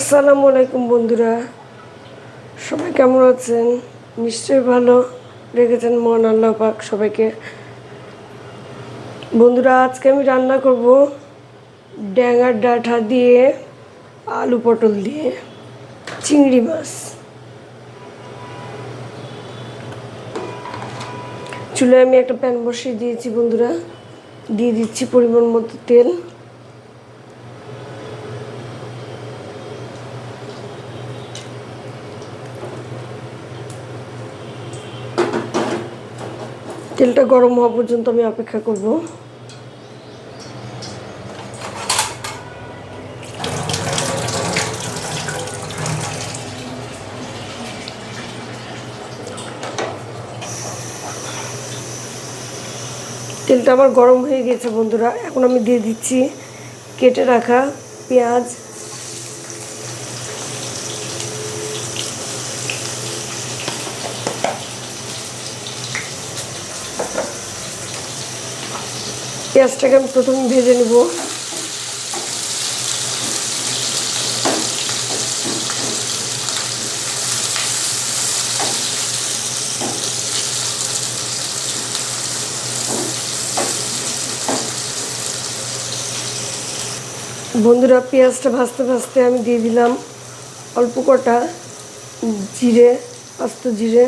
আসসালামু আলাইকুম বন্ধুরা, সবাই কেমন আছেন? নিশ্চয়ই ভালো রেখেছেন মহান আল্লাহ পাক সবাইকে। বন্ধুরা, আজকে আমি রান্না করব ড্যাঙার ডাঁটা দিয়ে আলু পটল দিয়ে চিংড়ি মাছ। চুলায় আমি একটা প্যান বসিয়ে দিয়েছি বন্ধুরা, দিয়ে দিচ্ছি পরিমাণ মতো তেল। তেলটা গরম হওয়া পর্যন্ত আমি অপেক্ষা করব। তেলটা আমার গরম হয়ে গেছে বন্ধুরা, এখন আমি দিয়ে দিচ্ছি কেটে রাখা পেঁয়াজ, পেঁয়াজটাকে আমি প্রথমে ভেজে নেব। বন্ধুরা, পেঁয়াজটা ভাজতে ভাজতে আমি দিয়ে দিলাম অল্প কটা জিরে, আস্ত জিরে।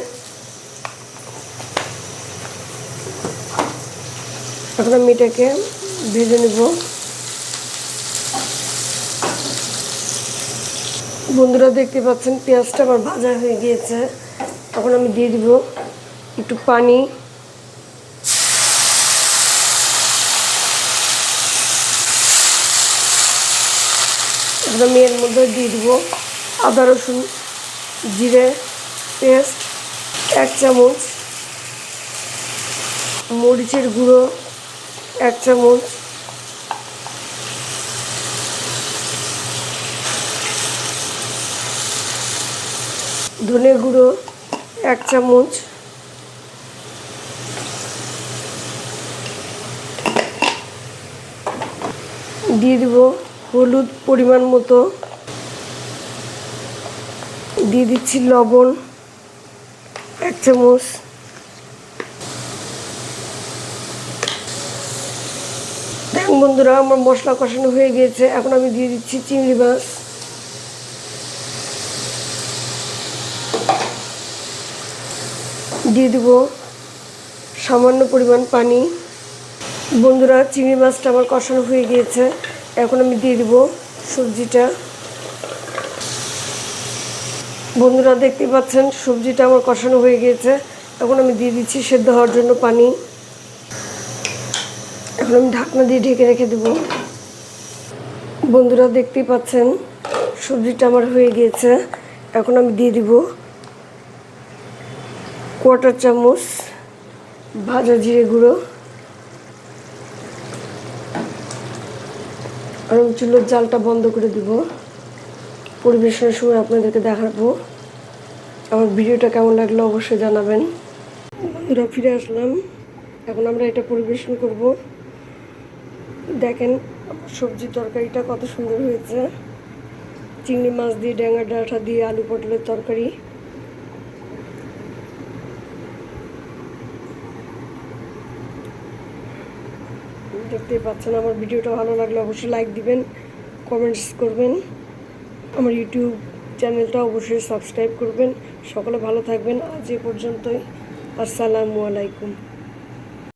এখন আমি এটাকে ভেজে নেব। বন্ধুরা, দেখতে পাচ্ছেন পেঁয়াজটা আমার ভাজা হয়ে গিয়েছে। এখন আমি দিয়ে দিব একটু পানি। এখন আমি এর মধ্যে দিয়ে দিব আদা রসুন জিরে পেস্ট 1 চামচ, মরিচের গুঁড়ো 1 চামচ, ধনে গুঁড়ো 1 চামচ, দিয়ে দিব হলুদ পরিমাণ মতো, দিয়ে দিচ্ছি লবণ 1 চামচ। দেখুন বন্ধুরা, আমার মশলা কষানো হয়ে গিয়েছে। এখন আমি দিয়ে দিচ্ছি চিংড়ি মাছ। দিয়ে দিব সামান্য পরিমাণ পানি। বন্ধুরা, চিংড়ি মাছটা আমার কষানো হয়ে গিয়েছে। এখন আমি দিয়ে দিব সবজিটা। বন্ধুরা, দেখতে পাচ্ছেন সবজিটা আমার কষানো হয়ে গিয়েছে। এখন আমি দিয়ে দিচ্ছি সেদ্ধ হওয়ার জন্য পানি। এখন আমি ঢাকনা দিয়ে ঢেকে রেখে দেব। বন্ধুরা, দেখতেই পাচ্ছেন সবজিটা আমার হয়ে গিয়েছে। এখন আমি দিয়ে দিব 1/4 চামচ ভাজা জিরে গুঁড়ো। আর আমি চুলোর জালটা বন্ধ করে দিব। পরিবেশনের সময় আপনাদেরকে দেখাবো। আমার ভিডিওটা কেমন লাগলো অবশ্যই জানাবেন। বন্ধুরা, ফিরে আসলাম। এখন আমরা এটা পরিবেশন করব। দেখেন আমার সবজি তরকারিটা কত সুন্দর হয়েছে। চিংড়ি মাছ দিয়ে ড্যাঙার ডাঁটা দিয়ে আলু পটলের তরকারি। দেখতেই পাচ্ছেন। আমার ভিডিওটা ভালো লাগলে অবশ্যই লাইক দিবেন, কমেন্টস করবেন। আমার ইউটিউব চ্যানেলটা অবশ্যই সাবস্ক্রাইব করবেন। সকলে ভালো থাকবেন। আজ এ পর্যন্তই। আসসালামু আলাইকুম।